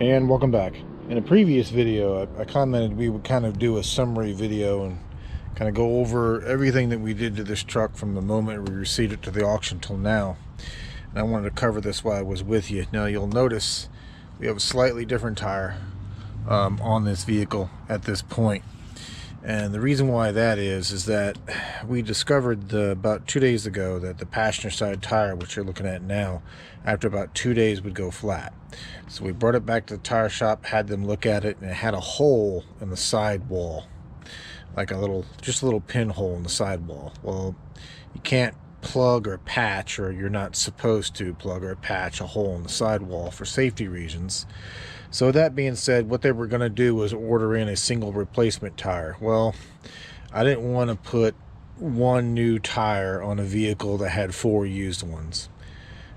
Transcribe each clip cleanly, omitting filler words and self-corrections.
And welcome back. In a previous video, I commented we would kind of do a summary video and kind of go over everything that we did to this truck from the moment we received it to the auction till now. And I wanted to cover this while I was with you. Now you'll notice we have a slightly different tire on this vehicle at this point. And the reason why that is that we discovered about 2 days ago that the passenger side tire, which you're looking at now, after about 2 days would go flat. So we brought it back to the tire shop, had them look at it, and it had a hole in the sidewall, like just a little pinhole in the sidewall. Well, you can't plug or patch, or you're not supposed to plug or patch a hole in the sidewall for safety reasons. So that being said, what they were going to do was order in a single replacement tire. Well, I didn't want to put one new tire on a vehicle that had 4 used ones.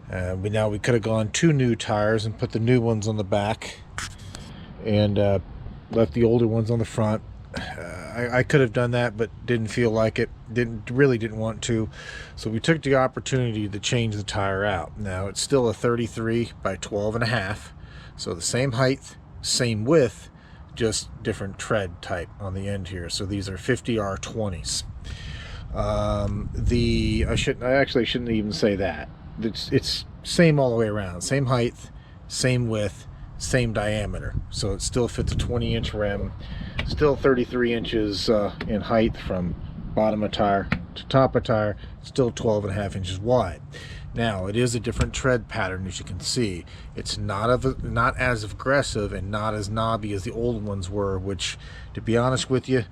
But now we could have gone 2 new tires and put the new ones on the back and left the older ones on the front. I could have done that, but didn't feel like it. Really didn't want to. So we took the opportunity to change the tire out. Now it's still a 33 by 12.5. So the same height, same width, just different tread type on the end here. So these are 50R20s. I actually shouldn't even say that. It's same all the way around. Same height, same width, same diameter. So it still fits a 20-inch rim. Still 33 inches in height from bottom of tire to top of tire. Still 12.5 inches wide. Now, it is a different tread pattern, as you can see. It's not as aggressive and not as knobby as the old ones were, which, to be honest with you,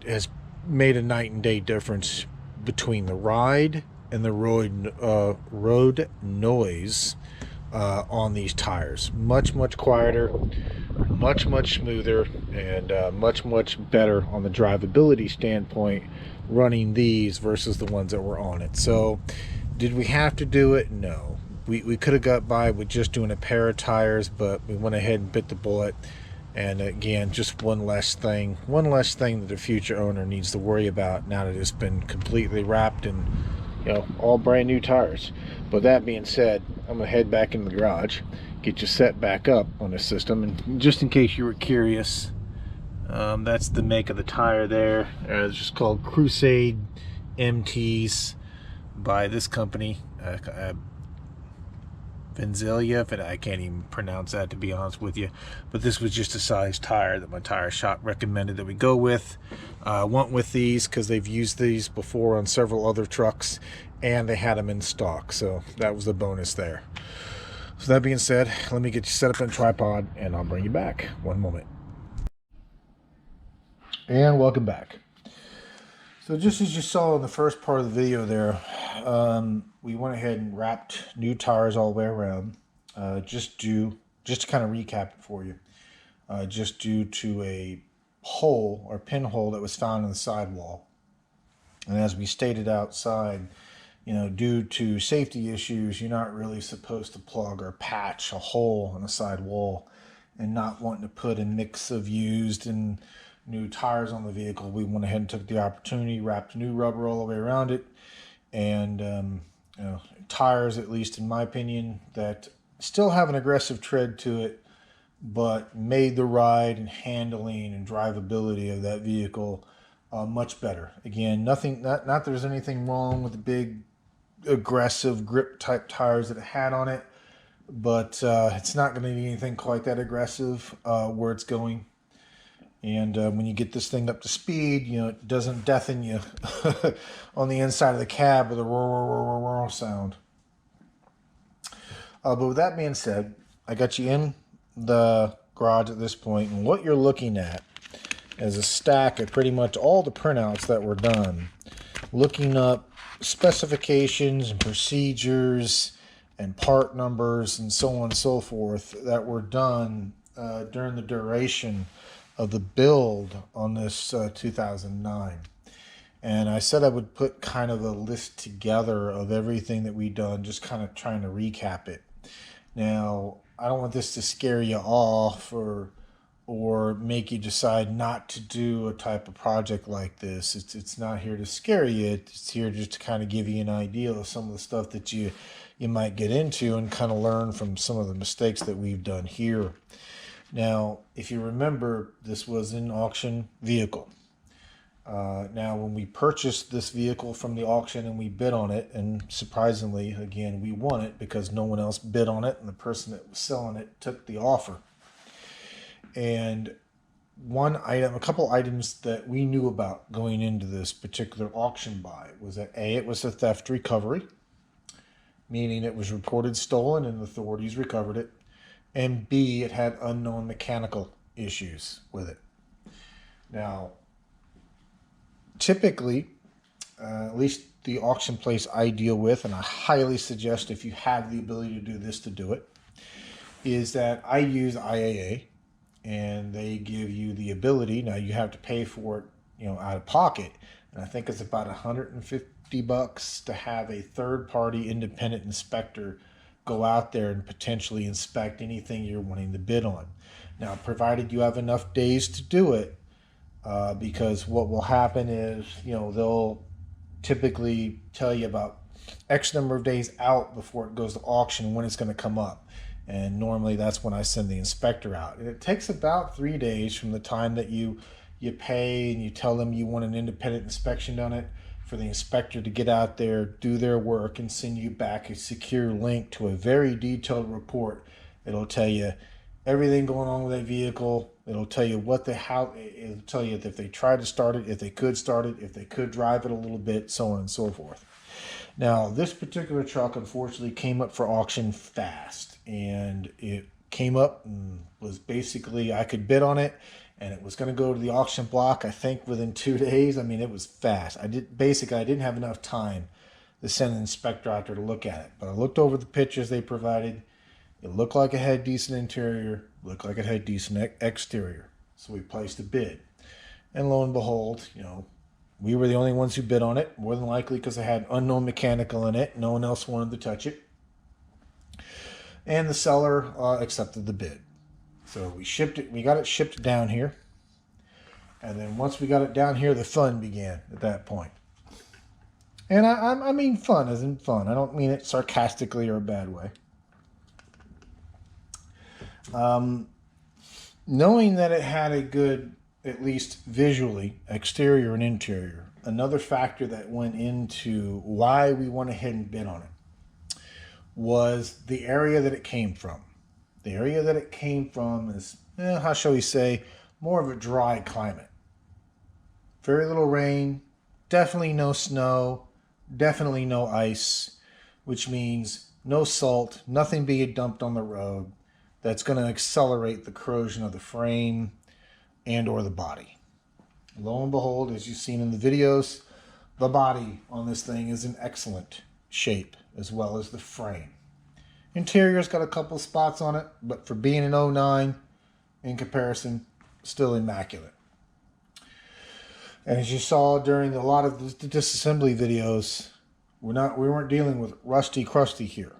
has made a night and day difference between the ride and the road noise on these tires. Much quieter, much smoother, and much better on the drivability standpoint running these versus the ones that were on it. So did we have to do it? No. We could have got by with just doing a pair of tires, but we went ahead and bit the bullet. And again, just one less thing that the future owner needs to worry about now that it's been completely wrapped in, all brand new tires. But that being said, I'm gonna head back into the garage, get you set back up on this system. And just in case you were curious, that's the make of the tire there. It's just called Crusade MTs by this company, Vanzelia, but I can't even pronounce that, to be honest with you. But this was just a size tire that my tire shop recommended that we go with. Went with these because they've used these before on several other trucks, and they had them in stock, so that was the bonus there. So that being said, let me get you set up in a tripod, and I'll bring you back. One moment. And welcome back. So just as you saw in the first part of the video there, we went ahead and wrapped new tires all the way around, just to kind of recap it for you, just due to a hole or pinhole that was found in the sidewall. And as we stated outside, due to safety issues, you're not really supposed to plug or patch a hole in the sidewall, and not wanting to put a mix of used and new tires on the vehicle, we went ahead and took the opportunity, wrapped new rubber all the way around it, and tires, at least in my opinion, that still have an aggressive tread to it, but made the ride and handling and drivability of that vehicle much better. Again, not that there's anything wrong with the big aggressive grip type tires that it had on it, but it's not going to be anything quite that aggressive where it's going. And when you get this thing up to speed, it doesn't deafen you on the inside of the cab with a roar sound. But with that being said, I got you in the garage at this point, and what you're looking at is a stack of pretty much all the printouts that were done, looking up specifications and procedures and part numbers and so on and so forth that were done during the duration of the build on this 2009. And I said I would put kind of a list together of everything that we've done, just kind of trying to recap it. Now, I don't want this to scare you off or make you decide not to do a type of project like this. It's not here to scare you. It's here just to kind of give you an idea of some of the stuff that you you might get into and kind of learn from some of the mistakes that we've done here. Now, if you remember, this was an auction vehicle. Now, when we purchased this vehicle from the auction and we bid on it, and surprisingly, again, we won it because no one else bid on it, and the person that was selling it took the offer. And a couple items that we knew about going into this particular auction buy was that A, it was a theft recovery, meaning it was reported stolen and authorities recovered it, and B, it had unknown mechanical issues with it. Now, typically, at least the auction place I deal with, and I highly suggest if you have the ability to do this to do it, is that I use IAA, and they give you the ability. Now you have to pay for it, out of pocket, and I think it's about $150 to have a third-party independent inspector go out there and potentially inspect anything you're wanting to bid on. Now, provided you have enough days to do it, because what will happen is, they'll typically tell you about X number of days out before it goes to auction when it's going to come up. And normally that's when I send the inspector out. And it takes about 3 days from the time that you pay and you tell them you want an independent inspection on it for the inspector to get out there, do their work, and send you back a secure link to a very detailed report. It'll tell you everything going on with that vehicle. It'll tell you it'll tell you if they tried to start it, if they could start it, if they could drive it a little bit, so on and so forth. Now, this particular truck, unfortunately, came up for auction fast. And it came up and was basically, I could bid on it, and it was going to go to the auction block, I think, within 2 days. I mean, it was fast. I didn't have enough time to send an inspector out there to look at it. But I looked over the pictures they provided. It looked like it had decent interior, looked like it had decent exterior. So we placed a bid. And lo and behold, we were the only ones who bid on it, more than likely because it had unknown mechanical in it. No one else wanted to touch it. And the seller accepted the bid. So we got it shipped down here. And then once we got it down here, the fun began at that point. And I mean fun as in fun. I don't mean it sarcastically or a bad way. Knowing that it had a good, at least visually, exterior and interior, another factor that went into why we went ahead and bid on it was the area that it came from. The area that it came from is, how shall we say, more of a dry climate. Very little rain, definitely no snow, definitely no ice, which means no salt, nothing being dumped on the road that's going to accelerate the corrosion of the frame and or the body. Lo and behold, as you've seen in the videos, the body on this thing is in excellent shape, as well as the frame. Interior's got a couple spots on it, but for being an 09, in comparison, still immaculate. And as you saw during a lot of the disassembly videos, we weren't dealing with rusty crusty here.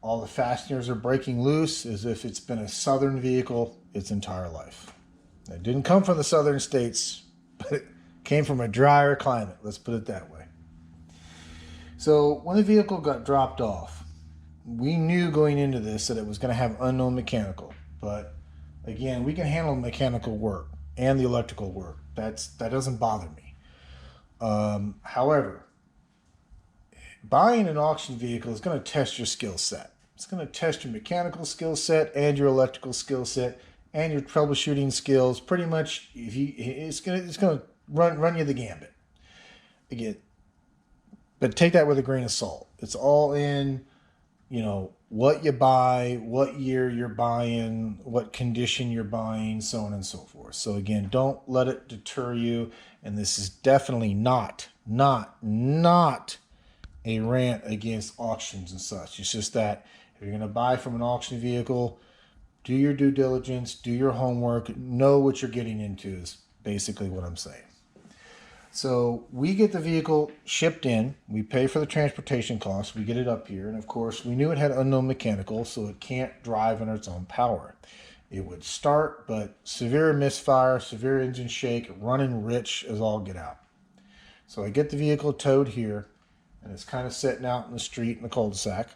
All the fasteners are breaking loose as if it's been a southern vehicle its entire life. It didn't come from the southern states, but it came from a drier climate, let's put it that way. So when the vehicle got dropped off, we knew going into this that it was going to have unknown mechanical. But again, we can handle mechanical work and the electrical work. That doesn't bother me. However, buying an auction vehicle is going to test your skill set. It's going to test your mechanical skill set and your electrical skill set and your troubleshooting skills. Pretty much, it's going to run you the gambit. Again, but take that with a grain of salt. It's all in, what you buy, what year you're buying, what condition you're buying, so on and so forth. So again, don't let it deter you. And this is definitely not a rant against auctions and such. It's just that if you're going to buy from an auction vehicle, do your due diligence, do your homework, know what you're getting into is basically what I'm saying. So we get the vehicle shipped in, we pay for the transportation costs, we get it up here, and of course we knew it had unknown mechanical, so it can't drive under its own power. It would start, but severe misfire, severe engine shake, running rich as all get out. So I get the vehicle towed here, and it's kind of sitting out in the street in the cul-de-sac.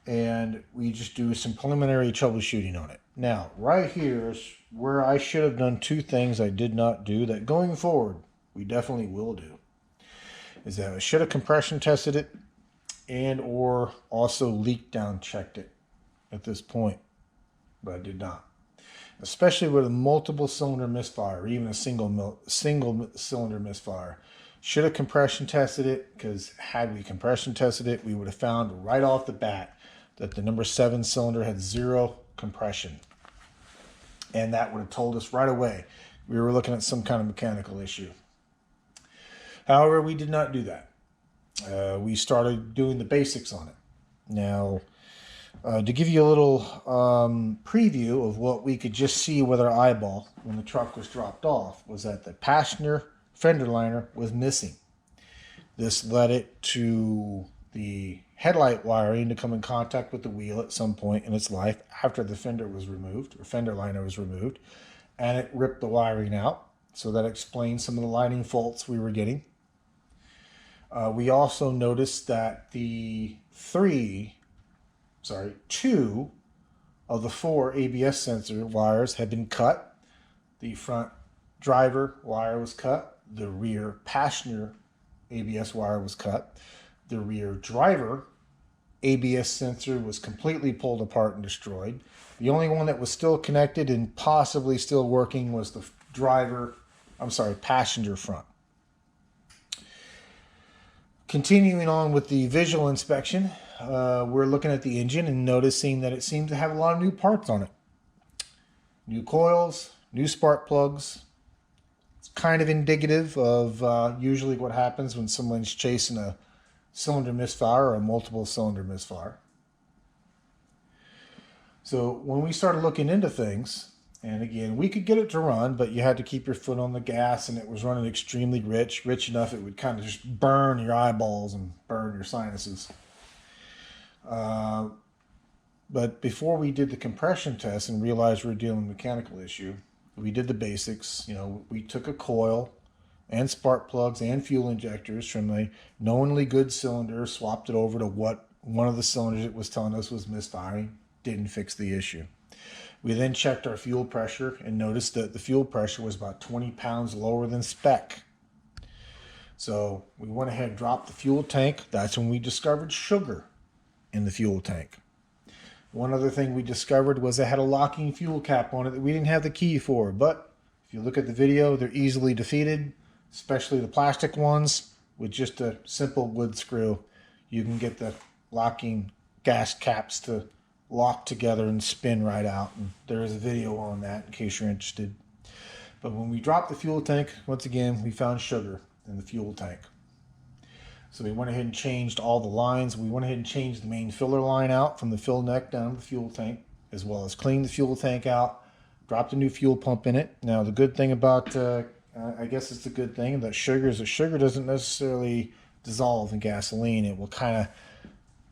and we just do some preliminary troubleshooting on it. Now, right here is where I should have done two things I did not do that going forward we definitely will do. Is that I should have compression tested it and or also leak down checked it at this point, but I did not. Especially with a multiple cylinder misfire, or even a single cylinder misfire. Should have compression tested it, because had we compression tested it, we would have found right off the bat that the number 7 cylinder had 0 compression. And that would have told us right away we were looking at some kind of mechanical issue. However, we did not do that. We started doing the basics on it. Now, to give you a little preview of what we could just see with our eyeball when the truck was dropped off, was that the passenger fender liner was missing. This led it to the headlight wiring to come in contact with the wheel at some point in its life after the fender was removed, or fender liner was removed, and it ripped the wiring out. So that explains some of the lighting faults we were getting. We also noticed that the 2 of the 4 ABS sensor wires had been cut. The front driver wire was cut. The rear passenger ABS wire was cut. The rear driver ABS sensor was completely pulled apart and destroyed. The only one that was still connected and possibly still working was the passenger front. Continuing on with the visual inspection, we're looking at the engine and noticing that it seems to have a lot of new parts on it. New coils, new spark plugs. It's kind of indicative of usually what happens when someone's chasing a cylinder misfire or a multiple cylinder misfire. So when we started looking into things, and again, we could get it to run, but you had to keep your foot on the gas, and it was running extremely rich enough it would kind of just burn your eyeballs and burn your sinuses. But before we did the compression test and realized we were dealing with a mechanical issue, we did the basics. We took a coil and spark plugs and fuel injectors from a knowingly good cylinder, swapped it over to what one of the cylinders it was telling us was misfiring. Didn't fix the issue. We then checked our fuel pressure and noticed that the fuel pressure was about 20 pounds lower than spec. So we went ahead and dropped the fuel tank. That's when we discovered sugar in the fuel tank. One other thing we discovered was it had a locking fuel cap on it that we didn't have the key for. But if you look at the video, they're easily defeated, especially the plastic ones. With just a simple wood screw, you can get the locking gas caps to lock together and spin right out, and there is a video on that in case you're interested. But when we dropped the fuel tank, once again we found sugar in the fuel tank. So we went ahead and changed all the lines. We went ahead and changed the main filler line out from the fill neck down to the fuel tank, as well as cleaned the fuel tank out, dropped a new fuel pump in it. Now the good thing about I guess it's a good thing that sugar doesn't necessarily dissolve in gasoline. It will kind of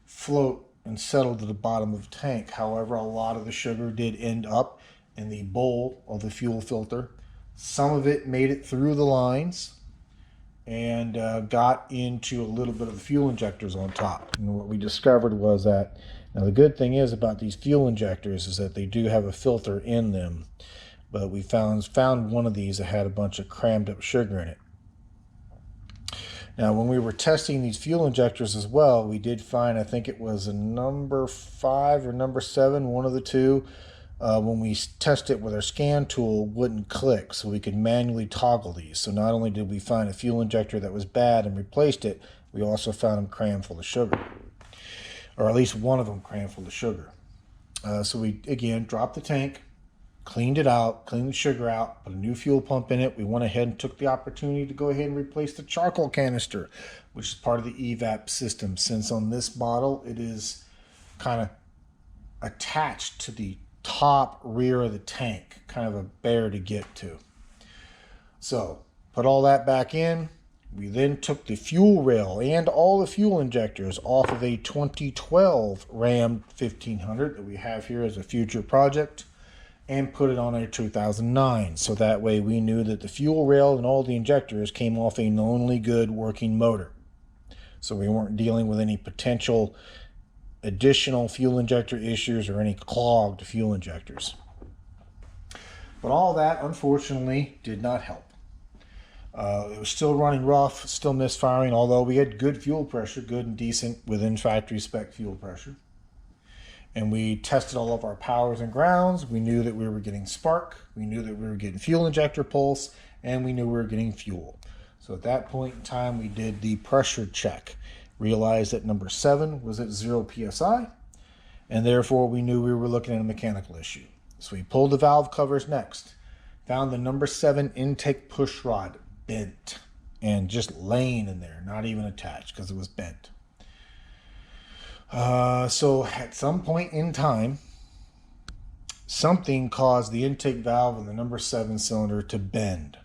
float and settled to the bottom of the tank. However, a lot of the sugar did end up in the bowl of the fuel filter. Some of it made it through the lines and got into a little bit of the fuel injectors on top. And what we discovered was that, now the good thing is about these fuel injectors is that they do have a filter in them, but we found one of these that had a bunch of crammed up sugar in it. Now, when we were testing these fuel injectors as well, we did find, I think it was a number 5 or number 7, one of the two, when we tested it with our scan tool, wouldn't click, so we could manually toggle these. So not only did we find a fuel injector that was bad and replaced it, we also found them crammed full of sugar, or at least one of them crammed full of sugar. So we, again, dropped the tank, cleaned it out, cleaned the sugar out, put a new fuel pump in it. We went ahead and took the opportunity to go ahead and replace the charcoal canister, which is part of the evap system. Since on this model, it is kind of attached to the top rear of the tank, kind of a bear to get to. So put all that back in. We then took the fuel rail and all the fuel injectors off of a 2012 Ram 1500 that we have here as a future project, and put it on a 2009. So that way we knew that the fuel rail and all the injectors came off a knowingly good working motor. So we weren't dealing with any potential additional fuel injector issues or any clogged fuel injectors. But all that, unfortunately, did not help. It was still running rough, still misfiring, although we had good fuel pressure, good and decent within factory spec fuel pressure. And we tested all of our powers and grounds. We knew that we were getting spark. We knew that we were getting fuel injector pulse. And we knew we were getting fuel. So at that point in time, we did the pressure check. Realized that number 7 was at 0 psi. And therefore, we knew we were looking at a mechanical issue. So we pulled the valve covers next. Found the number 7 intake push rod bent. And just laying in there, not even attached because it was bent. So at some point in time, something caused the intake valve in the number 7 cylinder to bend.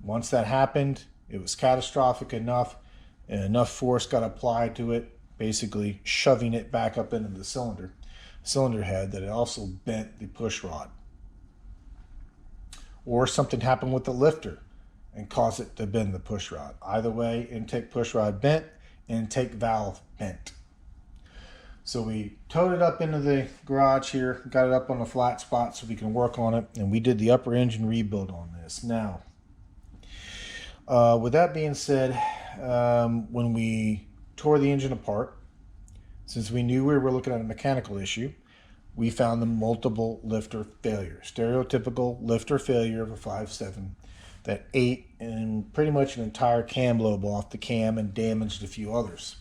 Once that happened, it was catastrophic enough, and enough force got applied to it, basically shoving it back up into the cylinder head, that it also bent the push rod. Or something happened with the lifter and caused it to bend the push rod. Either way, intake push rod bent, intake valve bent. So we towed it up into the garage here, got it up on a flat spot so we can work on it, and we did the upper engine rebuild on this. Now, with that being said, when we tore the engine apart, since we knew we were looking at a mechanical issue, we found the multiple lifter failure, stereotypical lifter failure of a 5.7 that ate and pretty much an entire cam lobe off the cam and damaged a few others.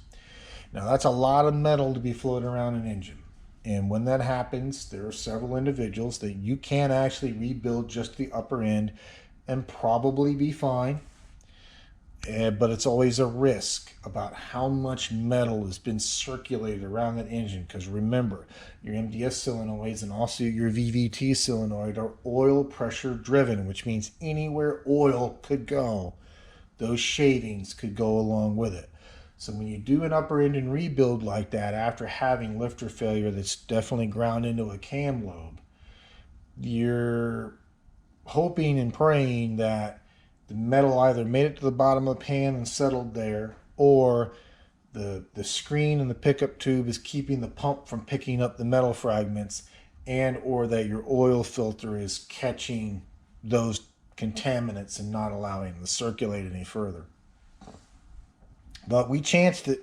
Now, that's a lot of metal to be floating around an engine. And when that happens, there are several individuals that you can actually rebuild just the upper end and probably be fine. But it's always a risk about how much metal has been circulated around that engine. Because remember, your MDS solenoids and also your VVT solenoid are oil pressure driven, which means anywhere oil could go, those shavings could go along with it. So when you do an upper engine rebuild like that, after having lifter failure that's definitely ground into a cam lobe, you're hoping and praying that the metal either made it to the bottom of the pan and settled there, or the screen and the pickup tube is keeping the pump from picking up the metal fragments, and or that your oil filter is catching those contaminants and not allowing them to circulate any further. But we chanced it.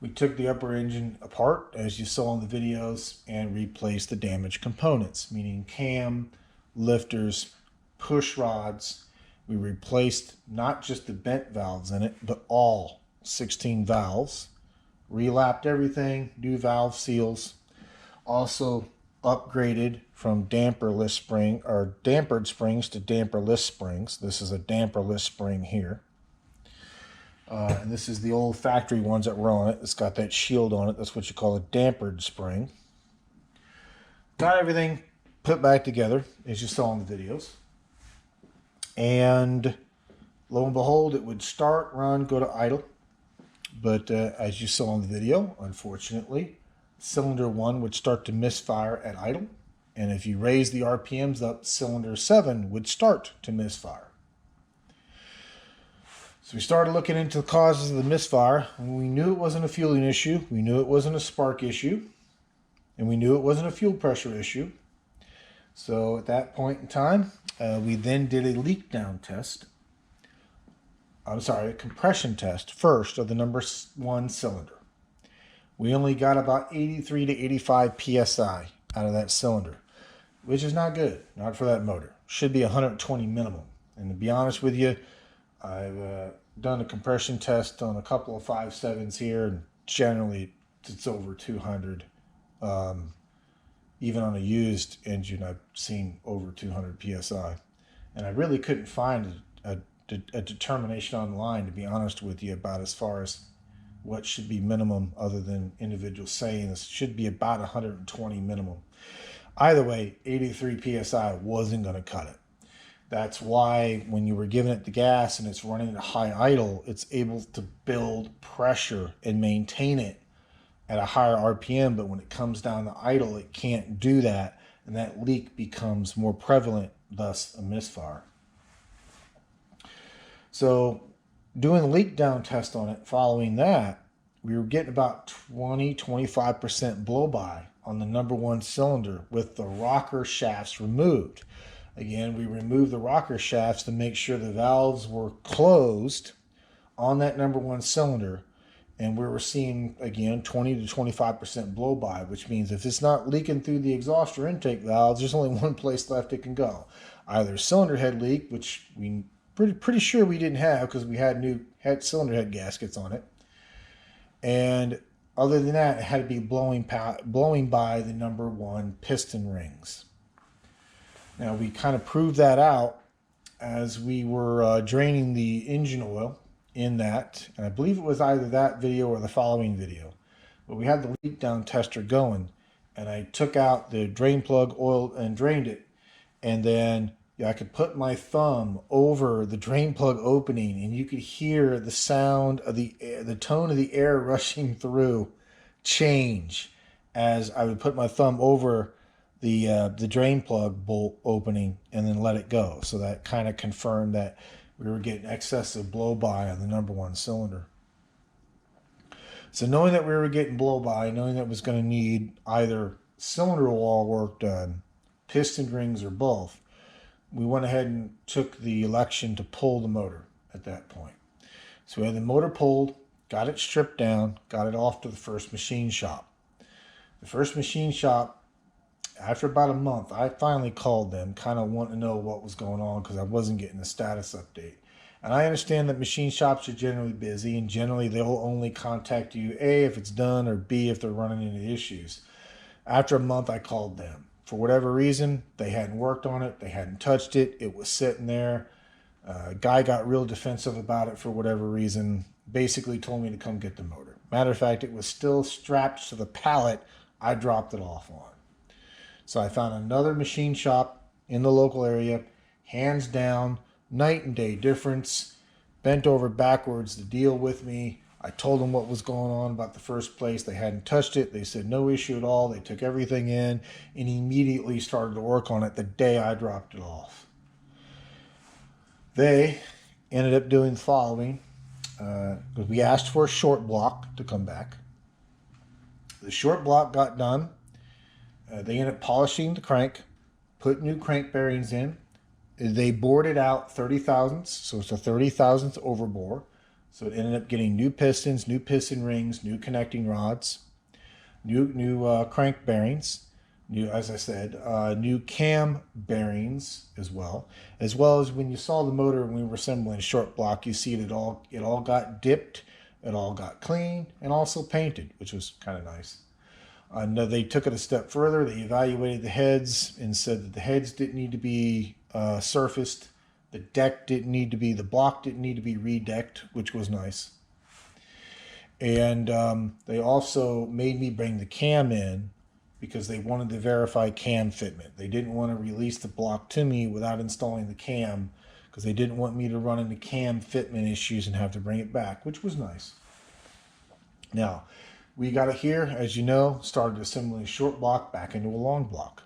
We took the upper engine apart, as you saw in the videos, and replaced the damaged components, meaning cam, lifters, push rods. We replaced not just the bent valves in it, but all 16 valves. Relapped everything, new valve seals. Also upgraded from damperless spring or dampered springs to damperless springs. This is a damperless spring here. And this is the old factory ones that were on it. It's got that shield on it. That's what you call a dampered spring. Got everything put back together, as you saw in the videos. And lo and behold, it would start, run, go to idle. But as you saw in the video, unfortunately, cylinder 1 would start to misfire at idle. And if you raise the RPMs up, cylinder 7 would start to misfire. So we started looking into the causes of the misfire, and we knew it wasn't a fueling issue. We knew it wasn't a spark issue. And we knew it wasn't a fuel pressure issue. So at that point in time, we then did a leak down test. A compression test first of the number 1 cylinder. We only got about 83 to 85 psi out of that cylinder, which is not good, not for that motor. Should be 120 minimum. And to be honest with you, I've done a compression test on a couple of 5.7s here, and generally it's over 200. Even on a used engine, I've seen over 200 psi. And I really couldn't find a determination online, to be honest with you, about as far as what should be minimum, other than individuals saying this should be about 120 minimum. Either way, 83 psi wasn't going to cut it. That's why when you were giving it the gas and it's running at high idle, it's able to build pressure and maintain it at a higher RPM. But when it comes down to idle, it can't do that, and that leak becomes more prevalent, thus a misfire. So doing the leak down test on it, following that, we were getting about 20-25% blow by on the number one cylinder with the rocker shafts removed. Again, we removed the rocker shafts to make sure the valves were closed on that number one cylinder, and we were seeing, again, 20-25% blow by, which means if it's not leaking through the exhaust or intake valves, there's only one place left it can go. Either cylinder head leak, which we pretty sure we didn't have because we had new cylinder head gaskets on it, and other than that, it had to be blowing by the number one piston rings. Now, we kind of proved that out as we were draining the engine oil in that, and I believe it was either that video or the following video, but we had the leak down tester going, and I took out the drain plug oil and drained it, and then I could put my thumb over the drain plug opening, and you could hear the sound of the tone of the air rushing through change as I would put my thumb over the drain plug bolt opening and then let it go. So that kind of confirmed that we were getting excessive blow by on the number one cylinder. So knowing that we were getting blow by, knowing that it was going to need either cylinder wall work done, piston rings, or both, we went ahead and took the election to pull the motor at that point. So we had the motor pulled, got it stripped down, got it off to the first machine shop. The first machine shop, after about a month, I finally called them, kind of wanting to know what was going on because I wasn't getting a status update. And I understand that machine shops are generally busy, and generally they'll only contact you, A, if it's done, or B, if they're running into issues. After a month, I called them. For whatever reason, they hadn't worked on it, they hadn't touched it, it was sitting there. Guy got real defensive about it for whatever reason, basically told me to come get the motor. Matter of fact, it was still strapped to the pallet I dropped it off on. So I found another machine shop in the local area, hands down, night and day difference, bent over backwards to deal with me. I told them what was going on about the first place. They hadn't touched it. They said no issue at all. They took everything in and immediately started to work on it the day I dropped it off. They ended up doing the following. We asked for a short block to come back. The short block got done. They ended up polishing the crank, put new crank bearings in. They bored it out 30 thousandths, so it's a 30 thousandths overbore. So it ended up getting new pistons, new piston rings, new connecting rods, new crank bearings, new, as I said, new cam bearings as well as when you saw the motor when we were assembling short block, you see it all got dipped, it all got cleaned, and also painted, which was kind of nice. And they took it a step further. They evaluated the heads and said that the heads didn't need to be surfaced. The block didn't need to be redecked, which was nice. And they also made me bring the cam in because they wanted to verify cam fitment. They didn't want to release the block to me without installing the cam because they didn't want me to run into cam fitment issues and have to bring it back, which was nice. Now, we got it here, as you know, started assembling a short block back into a long block.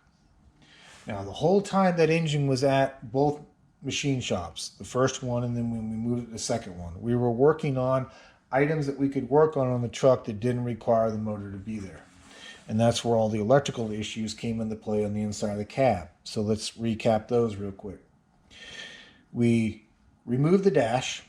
Now, the whole time that engine was at both machine shops, the first one and then when we moved it to the second one, we were working on items that we could work on the truck that didn't require the motor to be there. And that's where all the electrical issues came into play on the inside of the cab. So let's recap those real quick. We removed the dash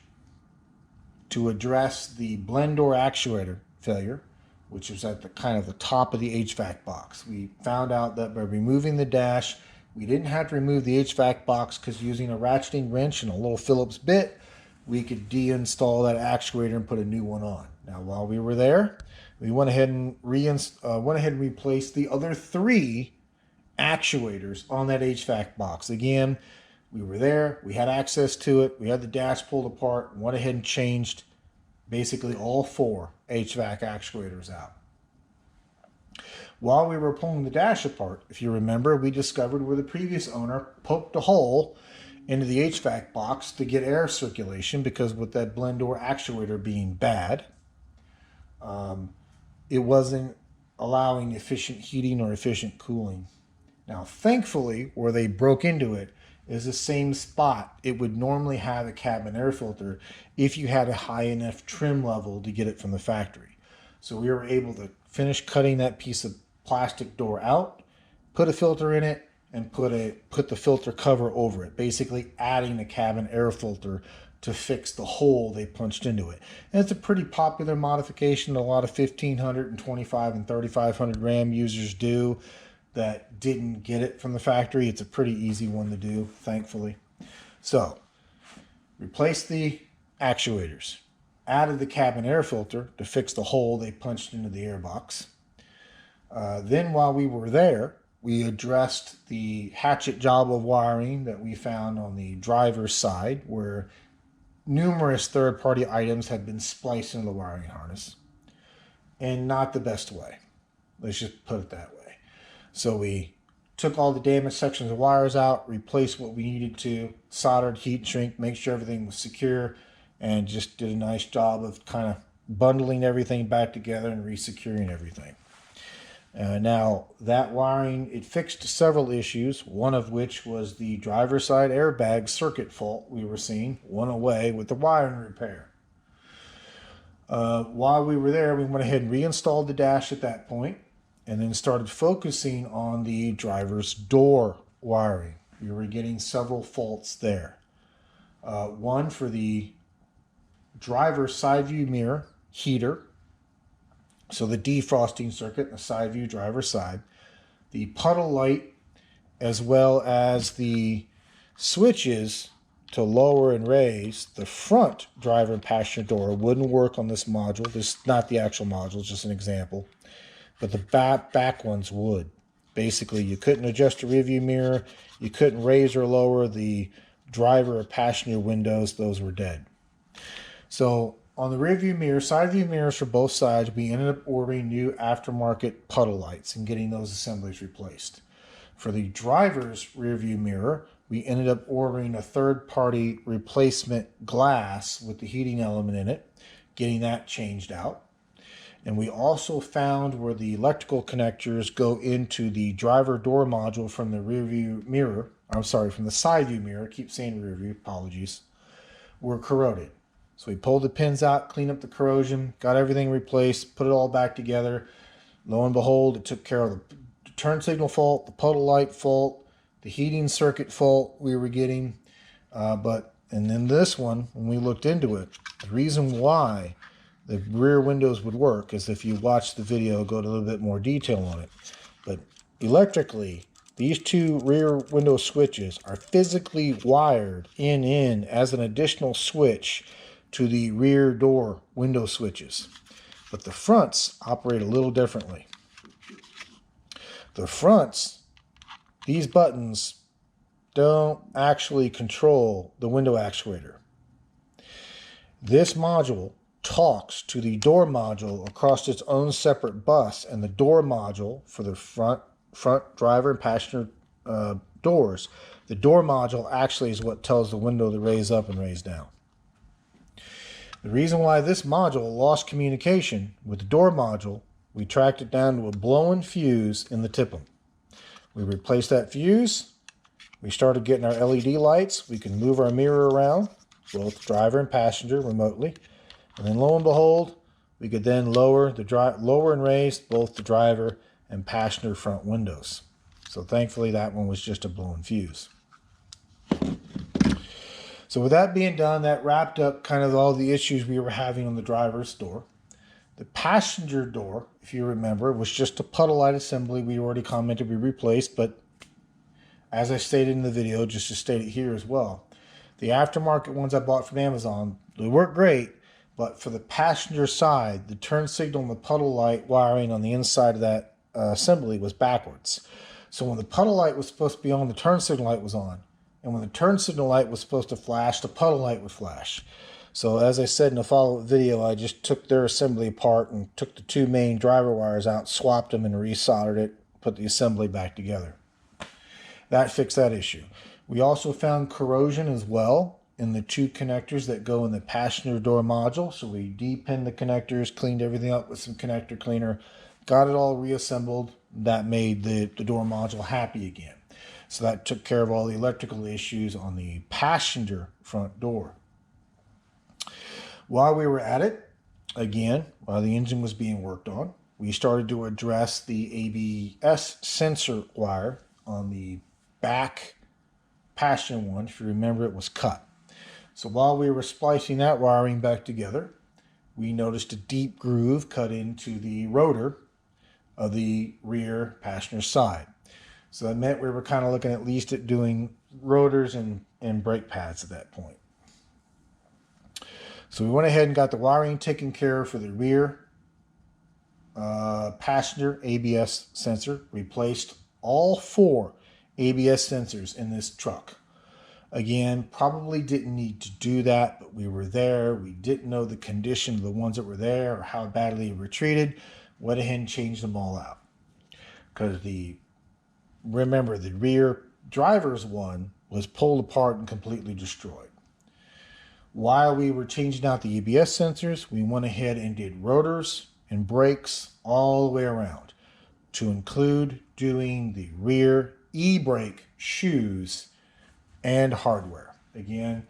to address the blend door actuator failure, which was at the kind of the top of the HVAC box. We found out that by removing the dash, we didn't have to remove the HVAC box because using a ratcheting wrench and a little Phillips bit, we could deinstall that actuator and put a new one on. Now, while we were there, we went ahead and replaced the other 3 actuators on that HVAC box. Again, we were there, we had access to it, we had the dash pulled apart, and went ahead and changed basically all 4 HVAC actuators out. While we were pulling the dash apart, if you remember, we discovered where the previous owner poked a hole into the HVAC box to get air circulation because with that blend door actuator being bad, it wasn't allowing efficient heating or efficient cooling. Now, thankfully, where they broke into it is the same spot it would normally have a cabin air filter if you had a high enough trim level to get it from the factory. So we were able to finish cutting that piece of plastic door out, put a filter in it, and put the filter cover over it, basically adding a cabin air filter to fix the hole they punched into it. And it's a pretty popular modification that a lot of 1500 and 25 and 3500 Ram users do that didn't get it from the factory. It's a pretty easy one to do, thankfully. So, replace the actuators, added the cabin air filter to fix the hole they punched into the airbox. Then while we were there, we addressed the hatchet job of wiring that we found on the driver's side, where numerous third-party items had been spliced into the wiring harness, and not the best way. Let's just put it that way. So we took all the damaged sections of wires out, replaced what we needed to, soldered, heat shrink, make sure everything was secure, and just did a nice job of kind of bundling everything back together and resecuring everything. Now, that wiring, it fixed several issues, one of which was the driver's side airbag circuit fault we were seeing, one away with the wiring repair. While we were there, we went ahead and reinstalled the dash at that point, and then started focusing on the driver's door wiring. We were getting several faults there. One for the driver's side view mirror heater, so the defrosting circuit in the side view driver's side, the puddle light, as well as the switches to lower and raise the front driver and passenger door wouldn't work on this module. This is not the actual module, just an example. But the back ones would. Basically, you couldn't adjust the rear view mirror. You couldn't raise or lower the driver or passenger windows. Those were dead. So on the rear view mirror, side view mirrors for both sides, we ended up ordering new aftermarket puddle lights and getting those assemblies replaced. For the driver's rear view mirror, we ended up ordering a third-party replacement glass with the heating element in it, getting that changed out. And we also found where the electrical connectors go into the driver door module from the rear view mirror, from the side view mirror, I keep saying rear view, apologies, were corroded. So we pulled the pins out, cleaned up the corrosion, got everything replaced, put it all back together. Lo and behold, it took care of the turn signal fault, the puddle light fault, the heating circuit fault we were getting. And then this one, when we looked into it, the reason why the rear windows would work is if you watch the video, go to a little bit more detail on it. But electrically, these two rear window switches are physically wired in as an additional switch to the rear door window switches. But the fronts operate a little differently. The fronts, these buttons don't actually control the window actuator. This module talks to the door module across its own separate bus, and the door module for the front driver and passenger doors, the door module actually is what tells the window to raise up and raise down. The reason why this module lost communication with the door module, we tracked it down to a blown fuse in the tip-em. We replaced that fuse. We started getting our LED lights. We can move our mirror around, both driver and passenger, remotely. And then lo and behold, we could then lower and raise both the driver and passenger front windows. So thankfully that one was just a blown fuse. So with that being done, that wrapped up kind of all the issues we were having on the driver's door. The passenger door, if you remember, was just a puddle light assembly. We already commented we replaced, but as I stated in the video, just to state it here as well, the aftermarket ones I bought from Amazon, they work great, but for the passenger side, the turn signal and the puddle light wiring on the inside of that assembly was backwards. So when the puddle light was supposed to be on, the turn signal light was on. And when the turn signal light was supposed to flash, the puddle light would flash. So as I said in the follow-up video, I just took their assembly apart and took the two main driver wires out, swapped them and resoldered it, put the assembly back together. That fixed that issue. We also found corrosion as well in the two connectors that go in the passenger door module. So we depinned the connectors, cleaned everything up with some connector cleaner, got it all reassembled. That made the door module happy again. So that took care of all the electrical issues on the passenger front door. While we were at it, Again, while the engine was being worked on, we started to address the ABS sensor wire on the back passenger one. If you remember, it was cut. So while we were splicing that wiring back together, we noticed a deep groove cut into the rotor of the rear passenger side. So that meant we were kind of looking at least at doing rotors and brake pads at that point. So we went ahead and got the wiring taken care of for the rear passenger ABS sensor. Replaced all 4 ABS sensors in this truck. Again, probably didn't need to do that, but we were there. We didn't know the condition of the ones that were there or how badly they were treated. Went ahead and changed them all out. Because remember, the rear driver's one was pulled apart and completely destroyed. While we were changing out the ABS sensors, we went ahead and did rotors and brakes all the way around, to include doing the rear e-brake shoes and hardware. Again,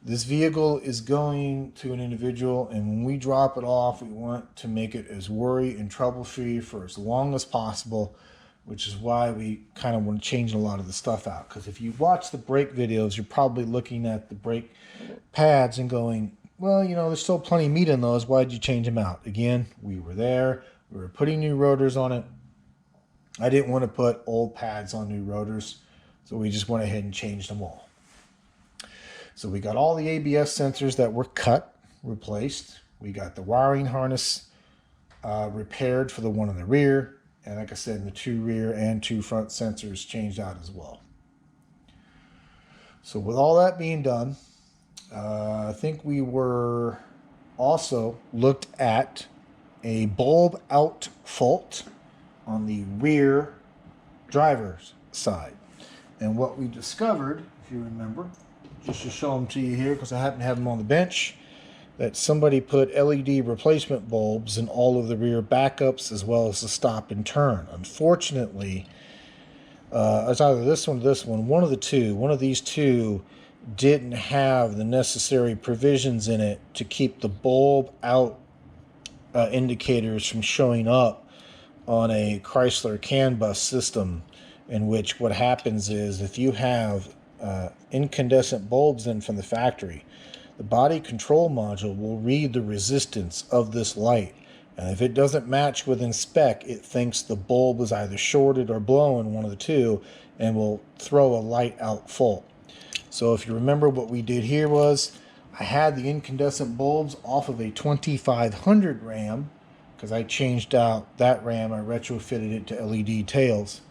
this vehicle is going to an individual, and when we drop it off, we want to make it as worry and trouble-free for as long as possible, which is why we kind of want to change a lot of the stuff out. Because if you watch the brake videos, you're probably looking at the brake pads and going, well, you know, there's still plenty of meat in those. Why did you change them out? Again, we were there. We were putting new rotors on it. I didn't want to put old pads on new rotors, so we just went ahead and changed them all. So we got all the ABS sensors that were cut, replaced. We got the wiring harness repaired for the one in the rear. And like I said, the 2 rear and 2 front sensors changed out as well. So with all that being done, I think we were also looked at a bulb out fault on the rear driver's side. And what we discovered, if you remember, just to show them to you here, because I happen to have them on the bench, that somebody put LED replacement bulbs in all of the rear backups as well as the stop and turn. Unfortunately, it's either this one or this one. One of these two didn't have the necessary provisions in it to keep the bulb out indicators from showing up on a Chrysler CAN bus system, in which what happens is if you have incandescent bulbs in from the factory, the body control module will read the resistance of this light. And if it doesn't match within spec, it thinks the bulb is either shorted or blown, one of the two, and will throw a light out fault. So if you remember, what we did here was I had the incandescent bulbs off of a 2500 RAM, because I changed out that RAM. I retrofitted it to LED tails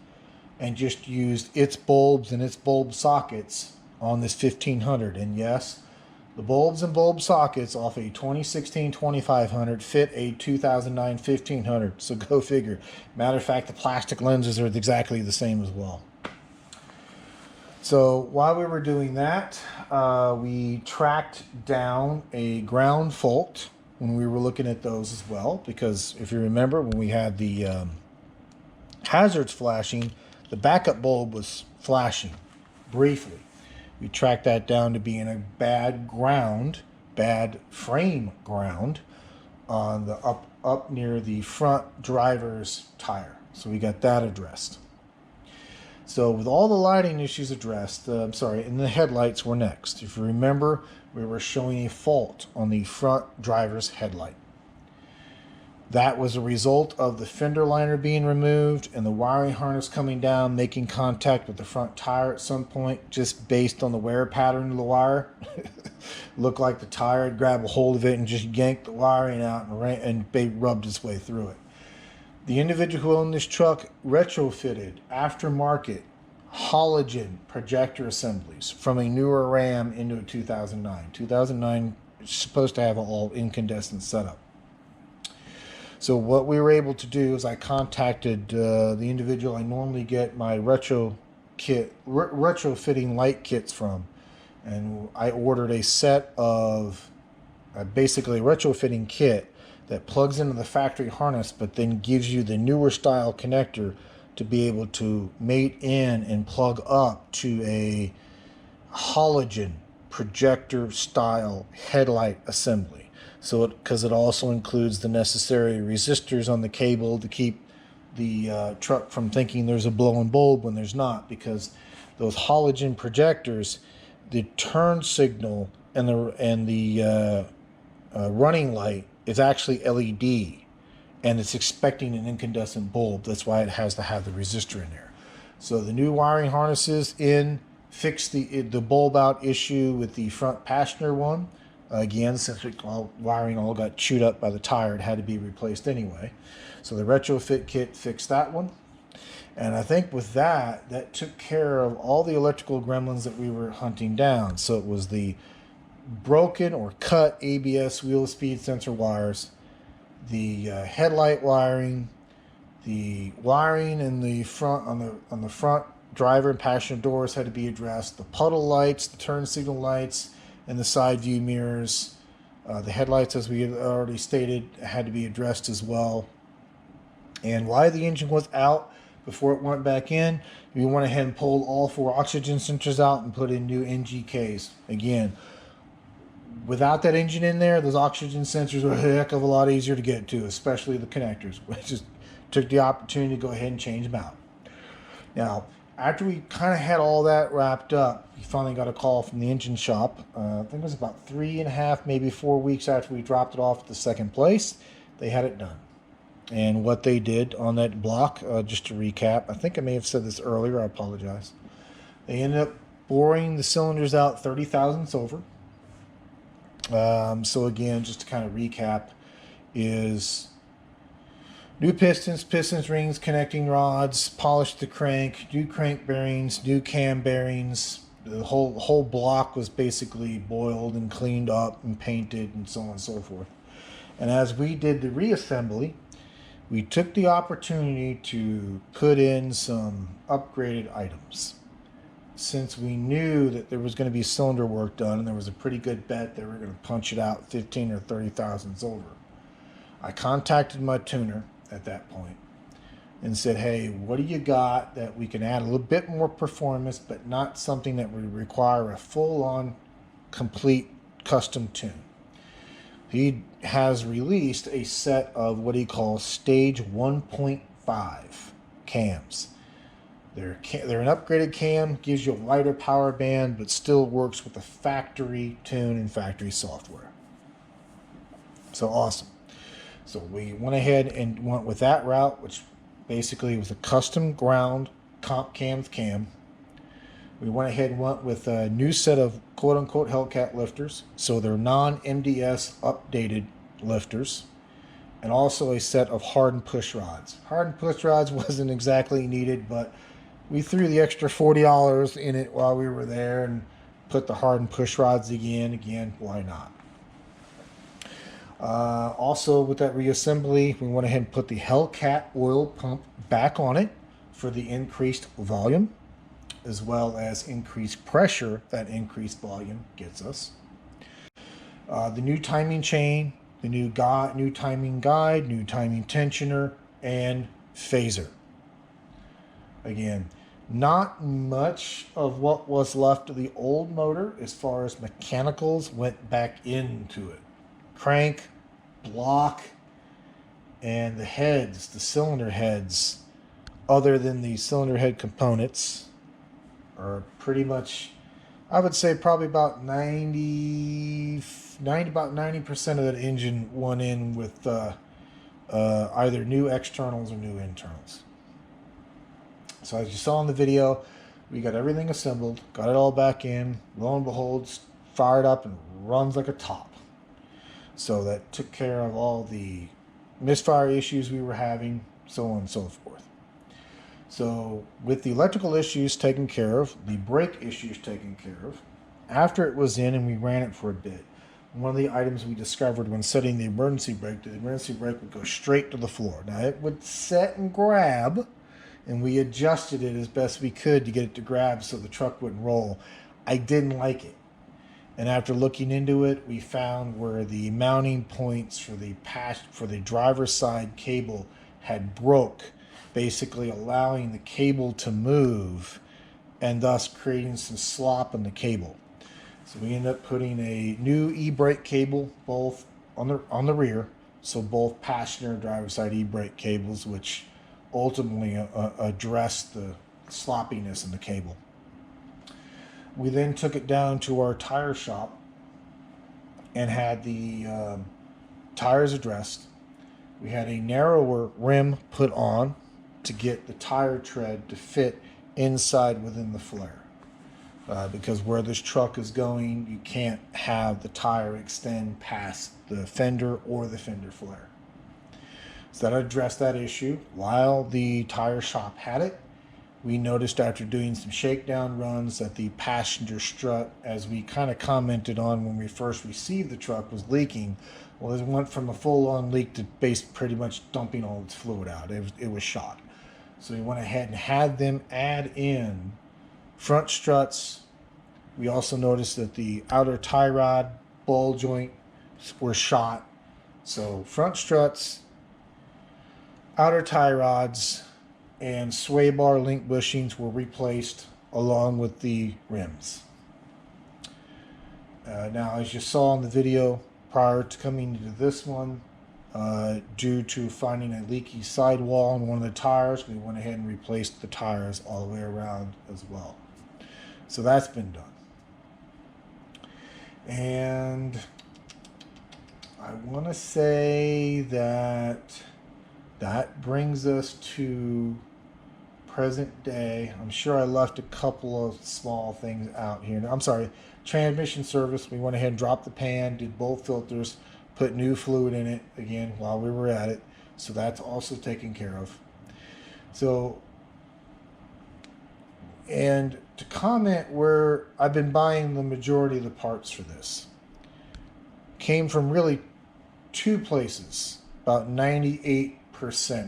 and just used its bulbs and its bulb sockets on this 1500. And yes, the bulbs and bulb sockets off a 2016 2500 fit a 2009 1500. So go figure. Matter of fact, the plastic lenses are exactly the same as well. So while we were doing that, we tracked down a ground fault when we were looking at those as well. Because if you remember, when we had the hazards flashing, the backup bulb was flashing briefly. We tracked that down to being a bad frame ground on the up near the front driver's tire. So we got that addressed. So with all the lighting issues addressed, and the headlights were next. If you remember, we were showing a fault on the front driver's headlight. That was a result of the fender liner being removed and the wiring harness coming down, making contact with the front tire at some point, just based on the wear pattern of the wire. Looked like the tire had grabbed a hold of it and just yanked the wiring out and rubbed its way through it. The individual who owned this truck retrofitted aftermarket halogen projector assemblies from a newer Ram into a 2009. 2009 is supposed to have an all incandescent setup. So what we were able to do is I contacted the individual I normally get my retrofitting light kits from, and I ordered a set of basically a retrofitting kit that plugs into the factory harness, but then gives you the newer style connector to be able to mate in and plug up to a halogen projector style headlight assembly. So because it also includes the necessary resistors on the cable to keep the truck from thinking there's a blowing bulb when there's not, because those halogen projectors, the turn signal and the running light is actually LED, and it's expecting an incandescent bulb. That's why it has to have the resistor in there. So the new wiring harnesses fixed the bulb out issue with the front passenger one. Again, since wiring all got chewed up by the tire, it had to be replaced anyway. So the retrofit kit fixed that one. And I think with that took care of all the electrical gremlins that we were hunting down. So it was the broken or cut ABS wheel speed sensor wires, the headlight wiring, the wiring in the front on the front driver and passenger doors had to be addressed. The puddle lights, the turn signal lights, and the side view mirrors. The headlights, as we had already stated, had to be addressed as well. And why the engine was out before it went back in, we went ahead and pulled all 4 oxygen sensors out and put in new NGKs. Again, without that engine in there, those oxygen sensors were a heck of a lot easier to get to, especially the connectors. We just took the opportunity to go ahead and change them out. Now, after we kind of had all that wrapped up, we finally got a call from the engine shop. I think it was about 3.5, maybe 4 weeks after we dropped it off at the second place. They had it done. And what they did on that block, just to recap, I think I may have said this earlier, I apologize. They ended up boring the cylinders out 30 thousandths over. So again, just to kind of recap, is new pistons, rings, connecting rods, polished the crank, new crank bearings, new cam bearings. The whole block was basically boiled and cleaned up and painted and so on and so forth. And as we did the reassembly, we took the opportunity to put in some upgraded items. Since we knew that there was going to be cylinder work done, and there was a pretty good bet they were going to punch it out 15 or 30 thousandths over, I contacted my tuner at that point and said, hey, what do you got that we can add a little bit more performance, but not something that would require a full-on complete custom tune? He has released a set of what he calls stage 1.5 cams. They're an upgraded cam, gives you a wider power band, but still works with the factory tune and factory software. So awesome. So we went ahead and went with that route, which basically was a custom ground comp cam. We went ahead and went with a new set of quote-unquote Hellcat lifters. So they're non-MDS updated lifters. And also a set of hardened push rods. Hardened push rods wasn't exactly needed, but we threw the extra $40 in it while we were there and put the hardened push rods again. Again, why not? Also, with that reassembly, we went ahead and put the Hellcat oil pump back on it for the increased volume, as well as increased pressure that increased volume gets us. The new timing chain, the new timing guide, new timing tensioner, and phaser. Again, not much of what was left of the old motor as far as mechanicals went back into it. Crank, block, and the heads, the cylinder heads, other than the cylinder head components, are pretty much, I would say probably about 90% of that engine went in with either new externals or new internals. So as you saw in the video, we got everything assembled, got it all back in, lo and behold, fired up and runs like a top. So that took care of all the misfire issues we were having, so on and so forth. So with the electrical issues taken care of, the brake issues taken care of, after it was in and we ran it for a bit, one of the items we discovered when setting the emergency brake would go straight to the floor. Now it would set and grab, and we adjusted it as best we could to get it to grab so the truck wouldn't roll. I didn't like it. And after looking into it, we found where the mounting points for the driver's side cable had broke, basically allowing the cable to move and thus creating some slop in the cable. So we ended up putting a new e-brake cable, both on the rear, so both passenger and driver side e-brake cables, which ultimately address the sloppiness in the cable. We then took it down to our tire shop and had the tires addressed. We had a narrower rim put on to get the tire tread to fit inside within the flare. Because where this truck is going, you can't have the tire extend past the fender or the fender flare. So that addressed that issue. While the tire shop had it, we noticed after doing some shakedown runs that the passenger strut, as we kind of commented on when we first received the truck, was leaking. Well, it went from a full-on leak to pretty much dumping all its fluid out. It was shot. So we went ahead and had them add in front struts. We also noticed that the outer tie rod ball joint were shot. So front struts, outer tie rods, and sway bar link bushings were replaced along with the rims. Now, as you saw in the video prior to coming to this one, due to finding a leaky sidewall on one of the tires, we went ahead and replaced the tires all the way around as well. So that's been done. And I want to say that brings us to present day. I'm sure I left a couple of small things out here. I'm sorry, transmission service. We went ahead and dropped the pan, did both filters, put new fluid in it again while we were at it. So that's also taken care of. So, and to comment where I've been buying the majority of the parts for this, came from really two places, about 98%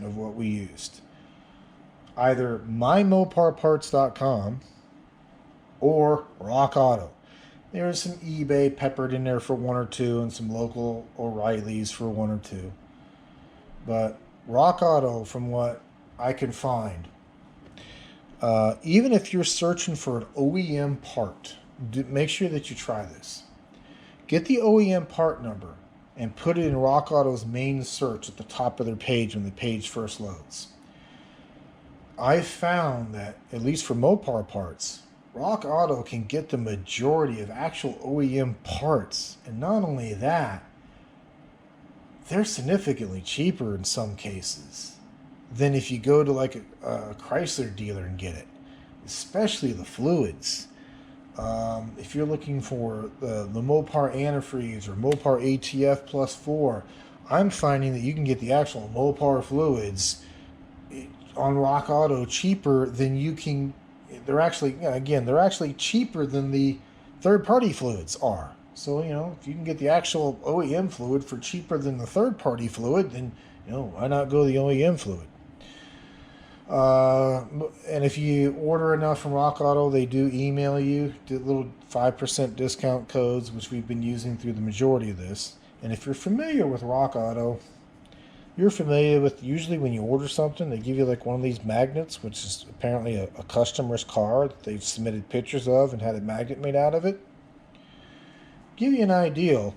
of what we used. Either mymoparparts.com or Rock Auto. There was some eBay peppered in there for one or two and some local O'Reilly's for one or two. But Rock Auto, from what I can find, even if you're searching for an OEM part, make sure that you try this. Get the OEM part number and put it in Rock Auto's main search at the top of their page when the page first loads. I've found that, at least for Mopar parts, Rock Auto can get the majority of actual OEM parts. And not only that, they're significantly cheaper in some cases than if you go to like a Chrysler dealer and get it, especially the fluids. If you're looking for the Mopar antifreeze or Mopar ATF plus 4, I'm finding that you can get the actual Mopar fluids on Rock Auto cheaper than you can. They're actually, again, they're actually cheaper than the third-party fluids are. So, if you can get the actual OEM fluid for cheaper than the third-party fluid, then, why not go the OEM fluid? And if you order enough from Rock Auto, they do email you the little 5% discount codes, which we've been using through the majority of this. And if you're familiar with Rock Auto, you're familiar with, usually when you order something, they give you like one of these magnets, which is apparently a customer's car that they've submitted pictures of and had a magnet made out of it. Give you an idea.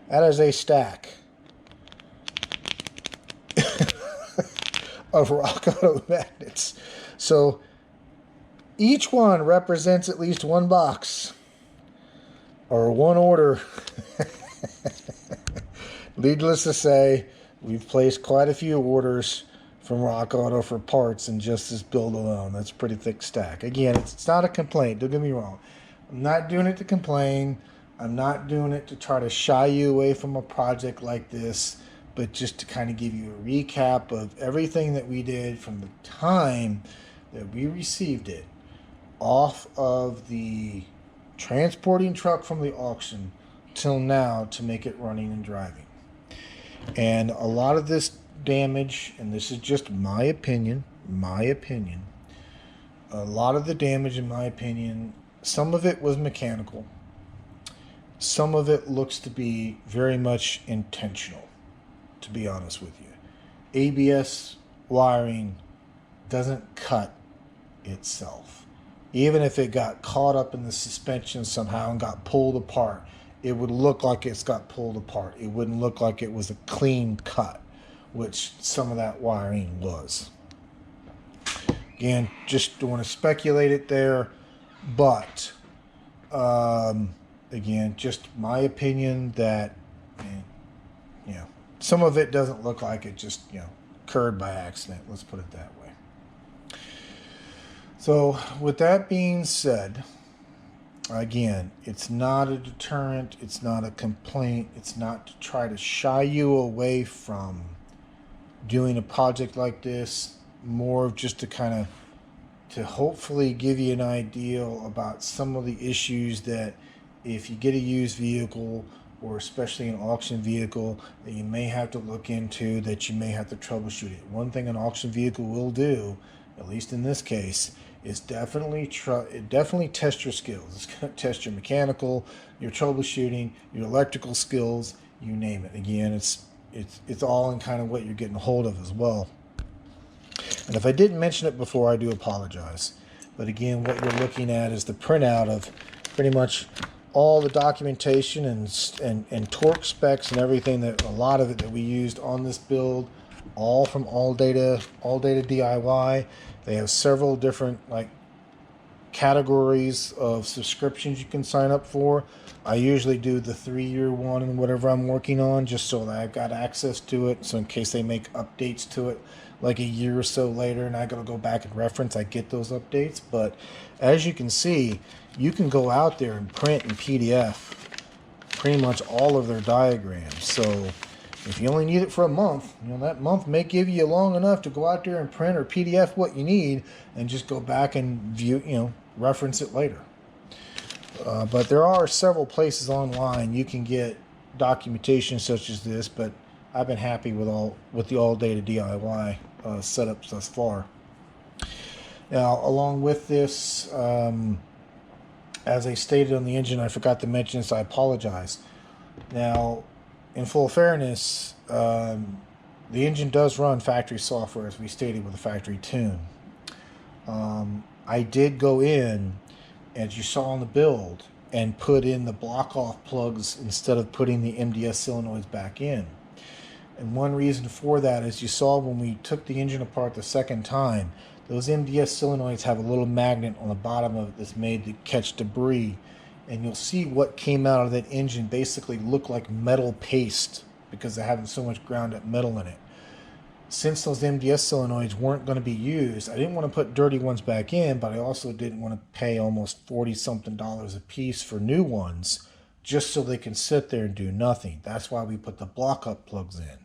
That is a stack of Rock Auto magnets. So each one represents at least one box or one order. Needless to say, we've placed quite a few orders from Rock Auto for parts in just this build alone. That's a pretty thick stack. Again, it's not a complaint. Don't get me wrong. I'm not doing it to complain. I'm not doing it to try to shy you away from a project like this, but just to kind of give you a recap of everything that we did from the time that we received it off of the transporting truck from the auction till now to make it running and driving. And a lot of this damage, and this is just my opinion, a lot of the damage, in my opinion, some of it was mechanical. Some of it looks to be very much intentional, to be honest with you. ABS wiring doesn't cut itself. even if it got caught up in the suspension somehow and got pulled apart, it would look like it's got pulled apart. It wouldn't look like it was a clean cut, which some of that wiring was. Again, just don't want to speculate it there, but again, just my opinion that, you know, some of it doesn't look like it just, occurred by accident. Let's put it that way. So with that being said, again, it's not a deterrent. It's not a complaint. It's not to try to shy you away from doing a project like this. More of just to kind of, to hopefully give you an idea about some of the issues that if you get a used vehicle, or especially an auction vehicle, that you may have to look into, that you may have to troubleshoot it. One thing an auction vehicle will do, at least in this case, is definitely test your skills. It's going to test your mechanical, your troubleshooting, your electrical skills, you name it. Again, it's all in kind of what you're getting a hold of as well. And if I didn't mention it before, I do apologize. But again, what you're looking at is the printout of pretty much all the documentation and torque specs and everything, that a lot of it that we used on this build, all from All Data DIY. They have several different categories of subscriptions you can sign up for. I usually do the 3-year one and whatever I'm working on, just so that I've got access to it. So in case they make updates to it like a year or so later and I gotta go back and reference, I get those updates. But as you can see, you can go out there and print in PDF pretty much all of their diagrams. So if you only need it for a month, that month may give you long enough to go out there and print or PDF what you need and just go back and view, reference it later. But there are several places online you can get documentation such as this, but I've been happy with the All Data DIY setups thus far. Now, along with this, as I stated on the engine, I forgot to mention this, I apologize. Now, in full fairness, the engine does run factory software, as we stated, with a factory tune. I did go in, as you saw on the build, and put in the block-off plugs instead of putting the MDS solenoids back in. And one reason for that is, you saw when we took the engine apart the second time, those MDS solenoids have a little magnet on the bottom of it that's made to catch debris. And you'll see what came out of that engine basically looked like metal paste because they're having so much ground up metal in it. Since those MDS solenoids weren't going to be used, I didn't want to put dirty ones back in, but I also didn't want to pay almost $40-something a piece for new ones just so they can sit there and do nothing. That's why we put the block-up plugs in.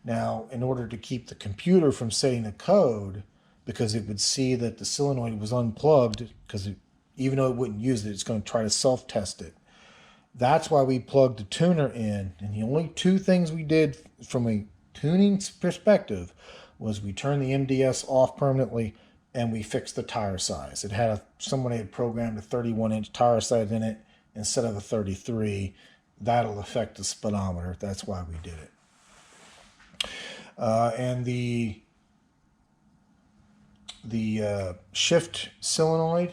Now, in order to keep the computer from setting a code, because it would see that the solenoid was unplugged, because even though it wouldn't use it, it's going to try to self-test it. That's why we plugged the tuner in. And the only two things we did from a tuning perspective was we turned the MDS off permanently and we fixed the tire size. It had somebody had programmed a 31-inch tire size in it instead of a 33. That'll affect the speedometer. That's why we did it. And the shift solenoid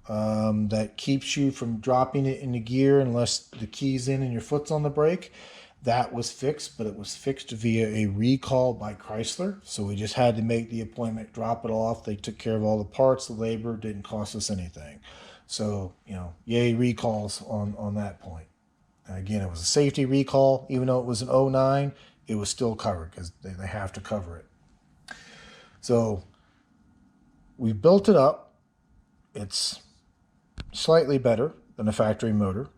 that keeps you from dropping it into gear unless the key's in and your foot's on the brake, that was fixed, but it was fixed via a recall by Chrysler. So we just had to make the appointment, drop it off. They took care of all the parts, the labor, didn't cost us anything. So, yay recalls on that point. Again, it was a safety recall. Even though it was an 09, it was still covered because they have to cover it. So we built it up. It's slightly better than a factory motor.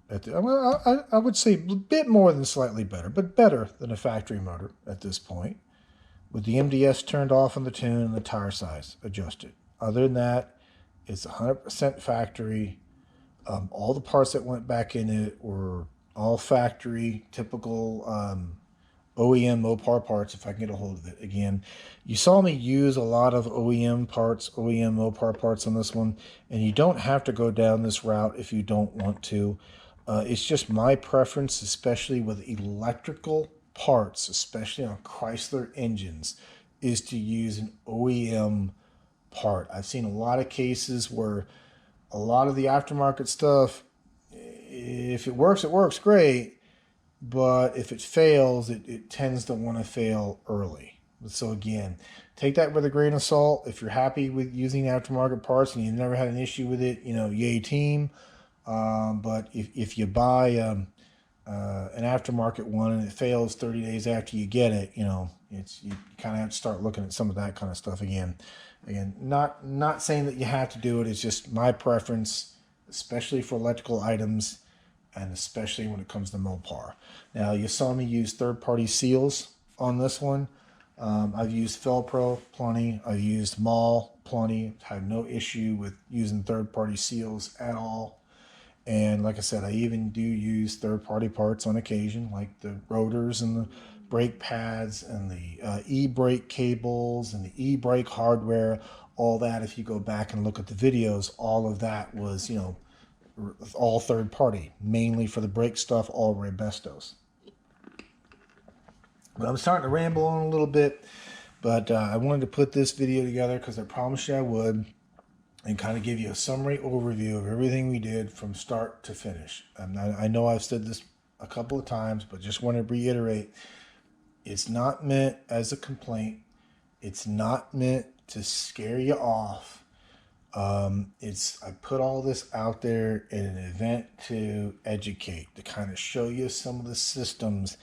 I would say a bit more than slightly better, but better than a factory motor at this point, with the MDS turned off on the tune and the tire size adjusted. Other than that, it's 100% factory. All the parts that went back in it were all factory, typical OEM Mopar parts, if I can get a hold of it. Again, you saw me use a lot of OEM parts, OEM Mopar parts on this one, and you don't have to go down this route if you don't want to. It's just my preference, especially with electrical parts, especially on Chrysler engines, is to use an OEM part. I've seen a lot of cases where A lot of the aftermarket stuff, if it works great, but if it fails, it tends to want to fail early. So again, take that with a grain of salt. If you're happy with using aftermarket parts and you've never had an issue with it, yay team. But if you buy an aftermarket one and it fails 30 days after you get it, you kind of have to start looking at some of that kind of stuff again. Again, not saying that you have to do it. It's just my preference, especially for electrical items, and especially when it comes to Mopar. Now, you saw me use third-party seals on this one. I've used Felpro plenty. I've used Mall plenty. Had no issue with using third-party seals at all. And like I said, I even do use third-party parts on occasion, like the rotors and the brake pads and the e-brake cables and the e-brake hardware. All that, if you go back and look at the videos, all of that was, all third-party, mainly for the brake stuff, all Rebestos. But I'm starting to ramble on a little bit, but I wanted to put this video together because I promised you I would, and kind of give you a summary overview of everything we did from start to finish. I know I've said this a couple of times, but just want to reiterate, it's not meant as a complaint. It's not meant to scare you off. I put all this out there in an event to educate, to kind of show you some of the systems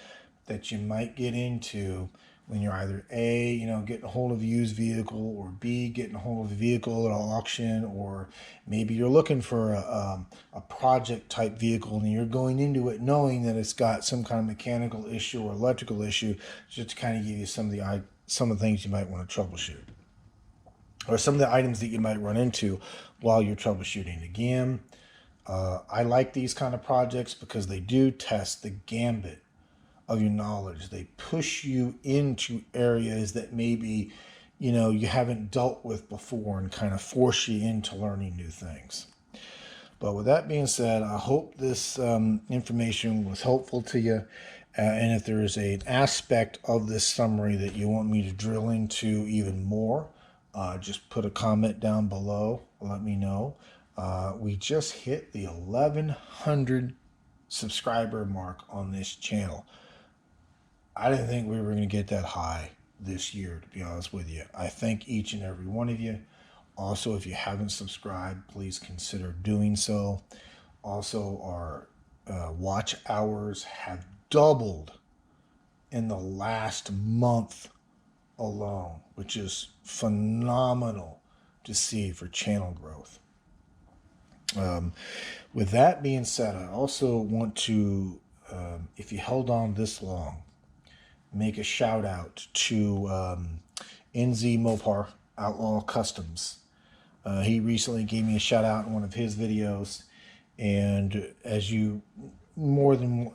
that you might get into when you're either A, getting a hold of a used vehicle, or B, getting a hold of a vehicle at an auction, or maybe you're looking for a project type vehicle and you're going into it knowing that it's got some kind of mechanical issue or electrical issue, just to kind of give you some of the things you might want to troubleshoot, or some of the items that you might run into while you're troubleshooting. Again, I like these kind of projects because they do test the gambit of your knowledge. They push you into areas that maybe you haven't dealt with before, and kind of force you into learning new things. But with that being said, I hope this information was helpful to you, and if there is an aspect of this summary that you want me to drill into even more, just put a comment down below. Let me know. We just hit the 1,100 subscriber mark on this channel. I didn't think we were going to get that high this year, to be honest with you. I thank each and every one of you. Also, if you haven't subscribed, please consider doing so. Also, our watch hours have doubled in the last month alone, which is phenomenal to see for channel growth. With that being said, I also want to, if you held on this long, make a shout out to NZ Mopar Outlaw Customs. He recently gave me a shout out in one of his videos, and as you more than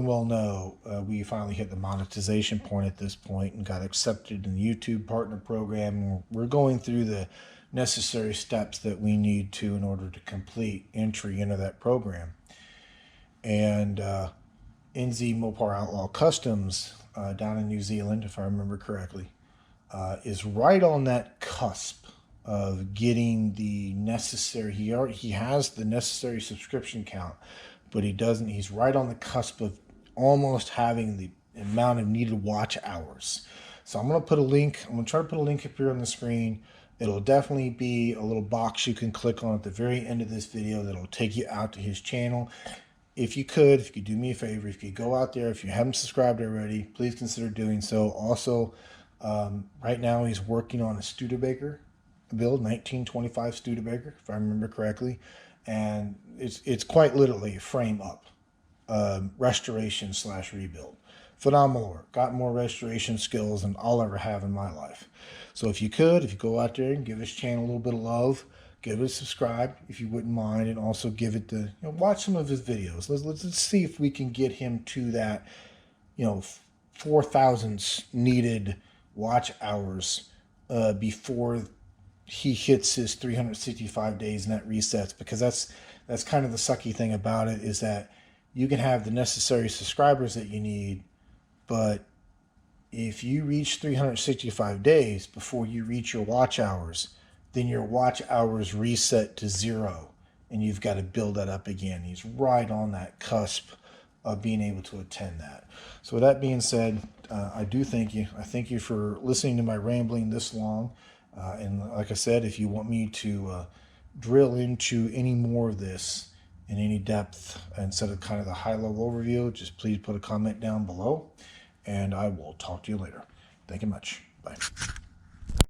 well know, we finally hit the monetization point at this point and got accepted in the YouTube partner program. We're going through the necessary steps that we need to in order to complete entry into that program. And NZ Mopar Outlaw Customs down in New Zealand, if I remember correctly, is right on that cusp of getting the necessary. He has the necessary subscription count, but he's right on the cusp of almost having the amount of needed watch hours. So I'm going to put a link. I'm going to try to put a link up here on the screen. It'll definitely be a little box you can click on at the very end of this video that'll take you out to his channel. If you could do me a favor, if you go out there, if you haven't subscribed already, please consider doing so. Also, right now he's working on a Studebaker build, 1925 Studebaker, if I remember correctly. And it's quite literally a frame up, restoration / rebuild. Phenomenal work. Got more restoration skills than I'll ever have in my life. So if you go out there and give his channel a little bit of love, give it a subscribe if you wouldn't mind, and also give it watch some of his videos. Let's see if we can get him to that 4,000 needed watch hours before he hits his 365 days and that resets, because that's kind of the sucky thing about it, is that you can have the necessary subscribers that you need, but if you reach 365 days before you reach your watch hours, then your watch hours reset to 0, and you've got to build that up again. He's right on that cusp of being able to attend that. So with that being said, I do thank you. I thank you for listening to my rambling this long. And like I said, if you want me to drill into any more of this in any depth instead of kind of the high-level overview, just please put a comment down below, and I will talk to you later. Thank you much. Bye.